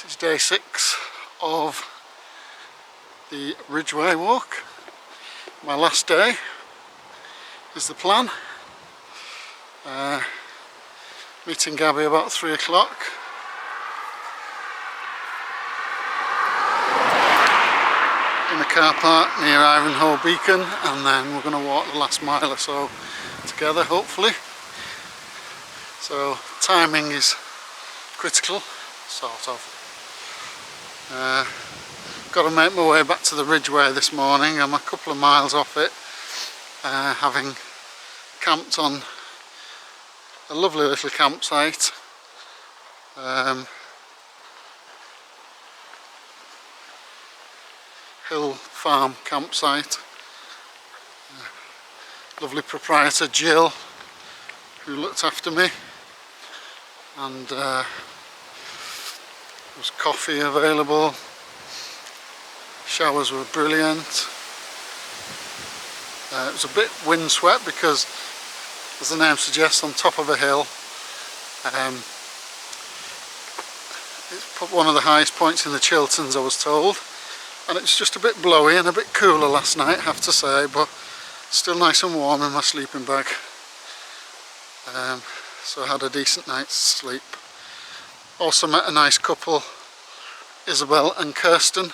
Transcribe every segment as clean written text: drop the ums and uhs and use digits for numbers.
This is day 6 of the Ridgeway walk. My last day is the plan. Meeting Gabby about 3 o'clock. In the car park near Ivinghoe Beacon, and then we're going to walk the last mile or so together, hopefully. So timing is critical, sort of. Got to make my way back to the Ridgeway this morning. I'm a couple of miles off it, having camped on a lovely little campsite. Hill Farm campsite. Lovely proprietor Jill, who looked after me, and there was coffee available. Showers were brilliant. It was a bit windswept because, as the name suggests, on top of a hill. It's one of the highest points in the Chilterns, I was told, and it's just a bit blowy and a bit cooler last night, I have to say, but still nice and warm in my sleeping bag. So I had a decent night's sleep. Also met a nice couple, Isabel and Kirsten,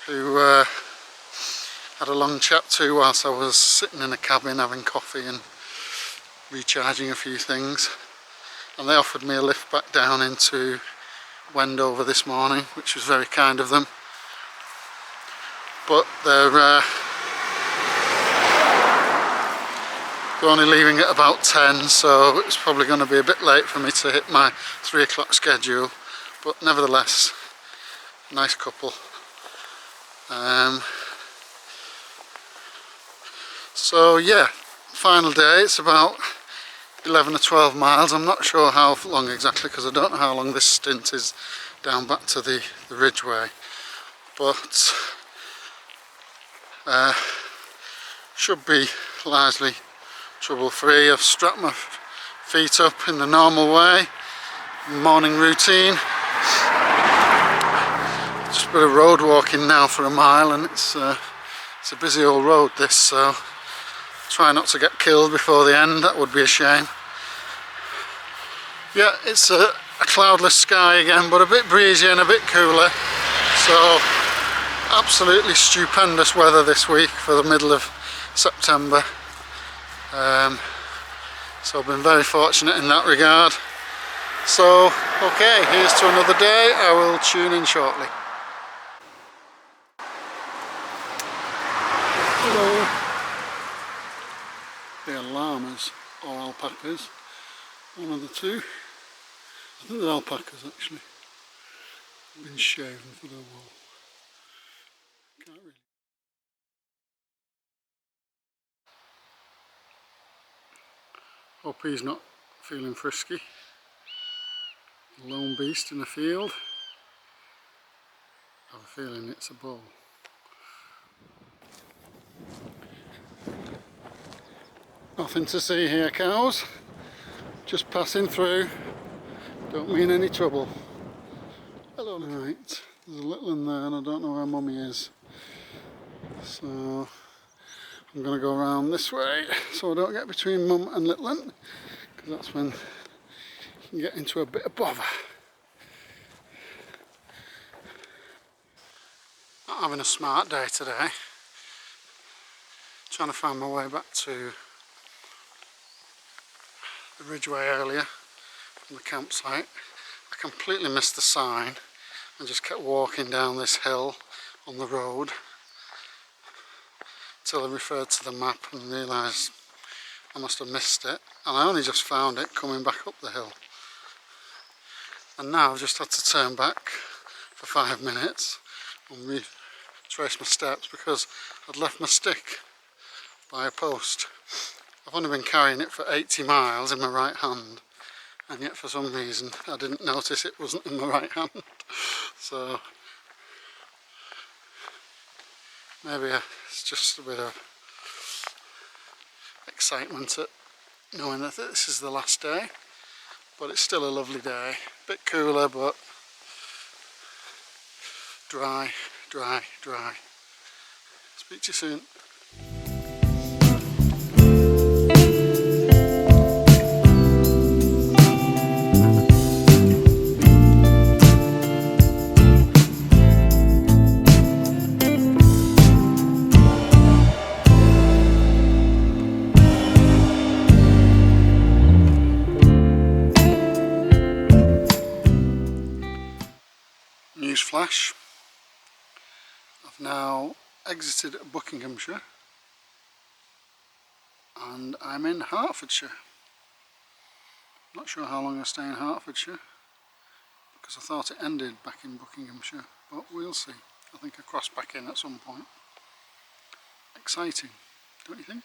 who had a long chat to whilst I was sitting in a cabin having coffee and recharging a few things, and they offered me a lift back down into Wendover this morning, which was very kind of them. But they're only leaving at about 10, so it's probably going to be a bit late for me to hit my 3 o'clock schedule, but nevertheless, nice couple. So yeah, final day. It's about 11 or 12 miles. I'm not sure how long exactly, because I don't know how long this stint is down back to the Ridgeway, but should be largely trouble free. I've strapped my feet up in the normal way, morning routine. Just a bit of road walking now for a mile, and it's a busy old road this, so try not to get killed before the end, that would be a shame. Yeah, it's a cloudless sky again, but a bit breezy and a bit cooler, so absolutely stupendous weather this week for the middle of September. So I've been very fortunate in that regard. So okay, here's to another day. I will tune in shortly. Hello. They are llamas or alpacas, one of the two. I think they're alpacas actually. Been shaven for their wool. Can't really. Hope he's not feeling frisky. Lone beast in the field. I have a feeling it's a bull. Nothing to see here, cows. Just passing through. Don't mean any trouble. Hello. Right, there's a little one there and I don't know where Mummy is. So I'm going to go around this way so I don't get between Mum and little one, because that's when you can get into a bit of bother. Not having a smart day today. Trying to find my way back to the Ridgeway earlier from the campsite. I completely missed the sign and just kept walking down this hill on the road until I referred to the map and realised I must have missed it, and I only just found it coming back up the hill. And now I've just had to turn back for 5 minutes and retrace my steps because I'd left my stick by a post. I've only been carrying it for 80 miles in my right hand, and yet for some reason I didn't notice it wasn't in my right hand. So maybe it's just a bit of excitement at knowing that this is the last day, but it's still a lovely day. A bit cooler, but Dry, dry, dry. Speak to you soon. Newsflash, I've now exited Buckinghamshire and I'm in Hertfordshire. Not sure how long I stay in Hertfordshire because I thought it ended back in Buckinghamshire, but we'll see. I think I cross back in at some point. Exciting, don't you think?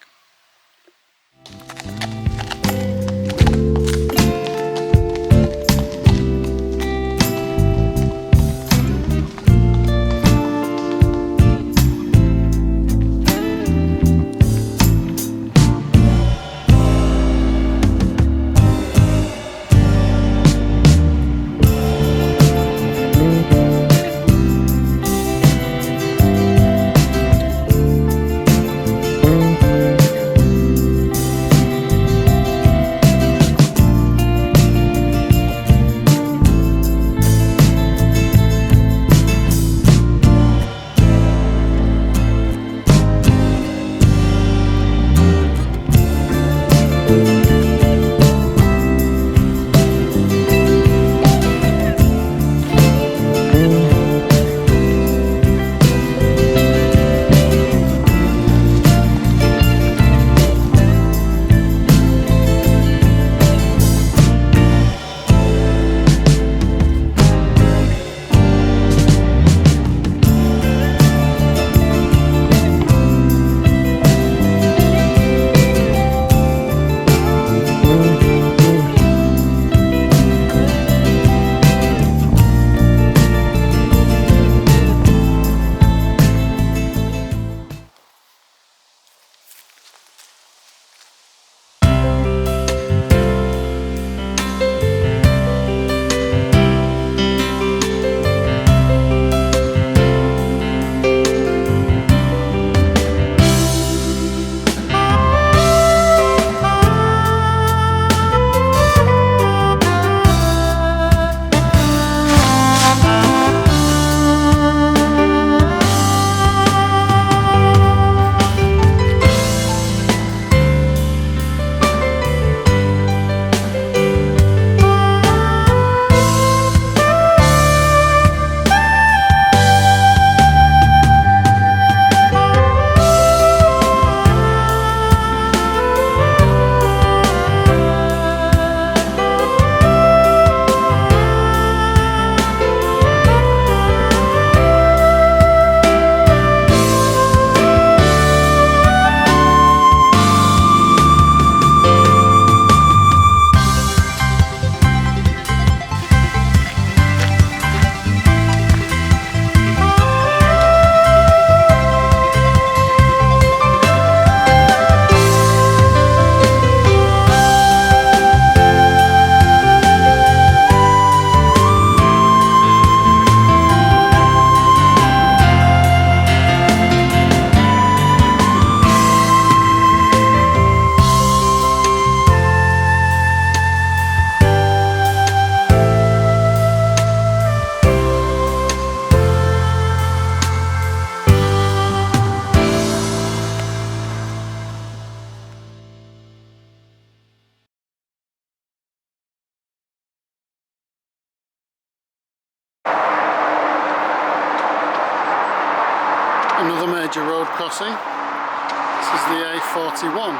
Another major road crossing. This is the A41.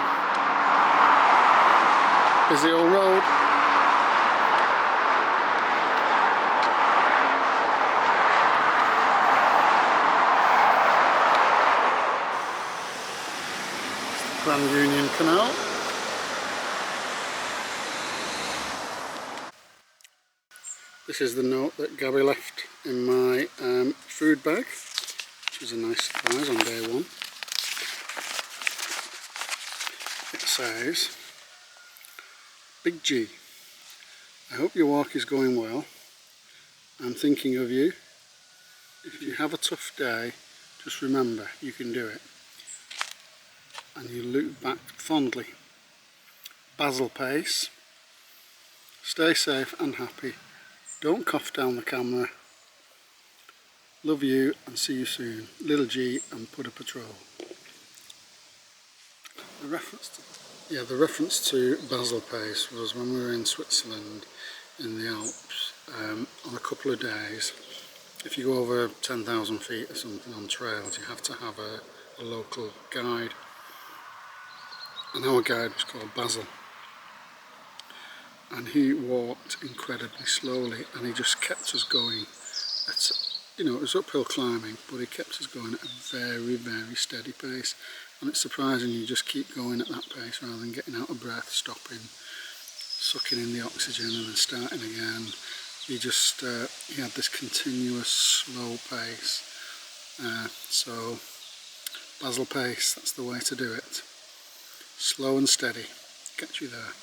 Busy old road. Grand Union Canal. This is the note that Gabby left in my food bag, which was a nice surprise on day one. It says, Big G, I hope your walk is going well. I'm thinking of you. if you have a tough day, just remember you can do it. And you look back fondly. Basil pace. Stay safe and happy. Don't cough down the camera. Love you and see you soon. Little G and Put a Patrol. The reference to Basil pace was when we were in Switzerland in the Alps on a couple of days. If you go over 10,000 feet or something on trails, you have to have a local guide. And our guide was called Basil. And he walked incredibly slowly and he just kept us going. You know, it was uphill climbing, but he kept us going at a very, very steady pace. And it's surprising you just keep going at that pace rather than getting out of breath, stopping, sucking in the oxygen and then starting again. He just, he had this continuous slow pace. So, Basil pace, that's the way to do it. Slow and steady, get you there.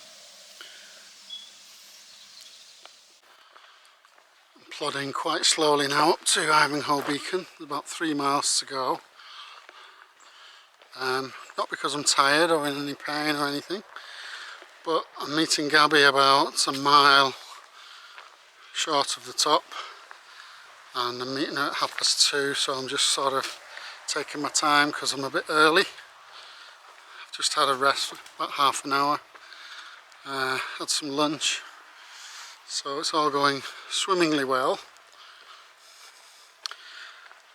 I'm plodding quite slowly now up to Ivinghoe Beacon. There's about 3 miles to go. Not because I'm tired or in any pain or anything, but I'm meeting Gabby about a mile short of the top, and I'm meeting her at 2:30, so I'm just sort of taking my time because I'm a bit early. I've just had a rest for about half an hour, had some lunch, so it's all going swimmingly well.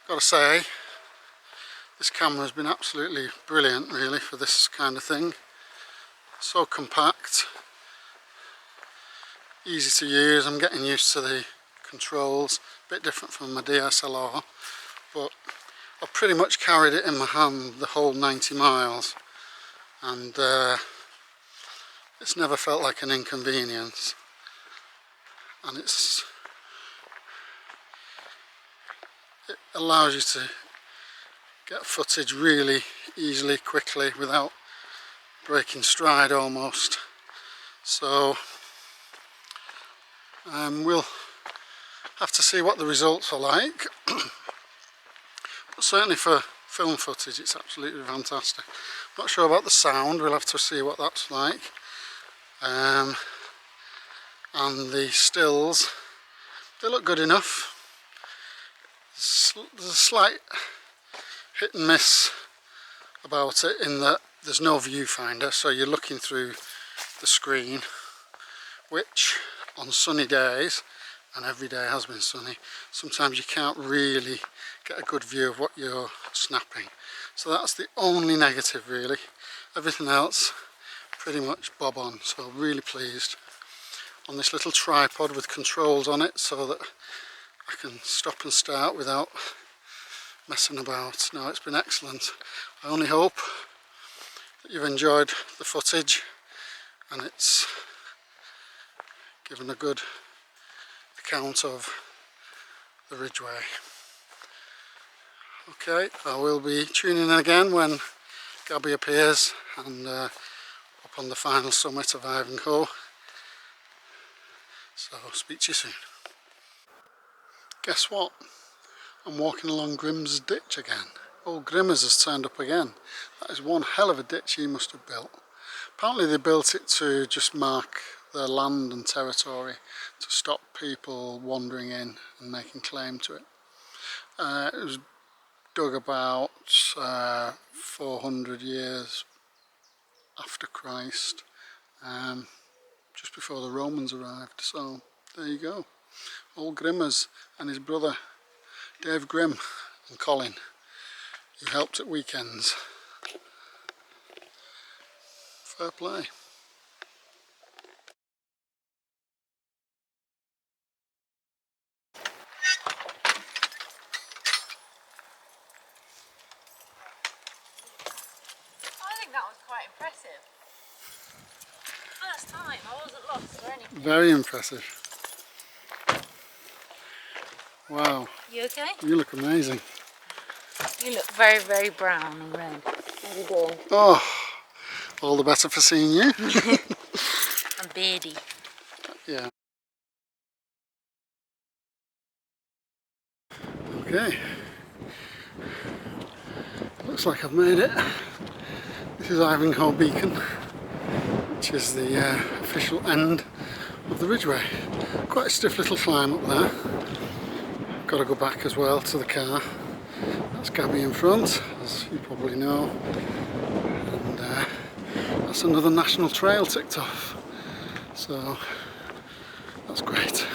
Gotta say, this camera has been absolutely brilliant really for this kind of thing. So compact, easy to use. I'm getting used to the controls, a bit different from my DSLR, but I've pretty much carried it in my hand the whole 90 miles and it's never felt like an inconvenience, and it allows you to get footage really easily, quickly, without breaking stride almost. So we'll have to see what the results are like. But certainly for film footage it's absolutely fantastic. Not sure about the sound, we'll have to see what that's like. And the stills, they look good enough. There's a slight hit and miss about it in that there's no viewfinder, so you're looking through the screen, which on sunny days, and every day has been sunny, sometimes you can't really get a good view of what you're snapping. So that's the only negative really. Everything else pretty much bob on, so really pleased. On this little tripod with controls on it so that I can stop and start without messing about. No, it's been excellent. I only hope that you've enjoyed the footage and it's given a good account of the Ridgeway. Okay, I will be tuning in again when Gabby appears and up on the final summit of Ivinghoe. So, speak to you soon. Guess what? I'm walking along Grimm's ditch again. Old Grimmers has turned up again. That is one hell of a ditch he must have built. Apparently they built it to just mark their land and territory, to stop people wandering in and making claim to it. It was dug about 400 years after Christ, just before the Romans arrived. So there you go. Old Grimmers and his brother Dave Grimm and Colin, who helped at weekends. Fair play. I think that was quite impressive. First time, I wasn't lost or anything. Very impressive. Wow. You okay? You look amazing. You look very, very brown and red. How are you doing? Oh, all the better for seeing you. I'm beardy. Yeah. Okay, looks like I've made it. This is Ivinghoe Beacon, which is the official end of the Ridgeway. Quite a stiff little climb up there. Got to go back as well to the car. That's Gabby in front, as you probably know. And that's another national trail ticked off. So that's great.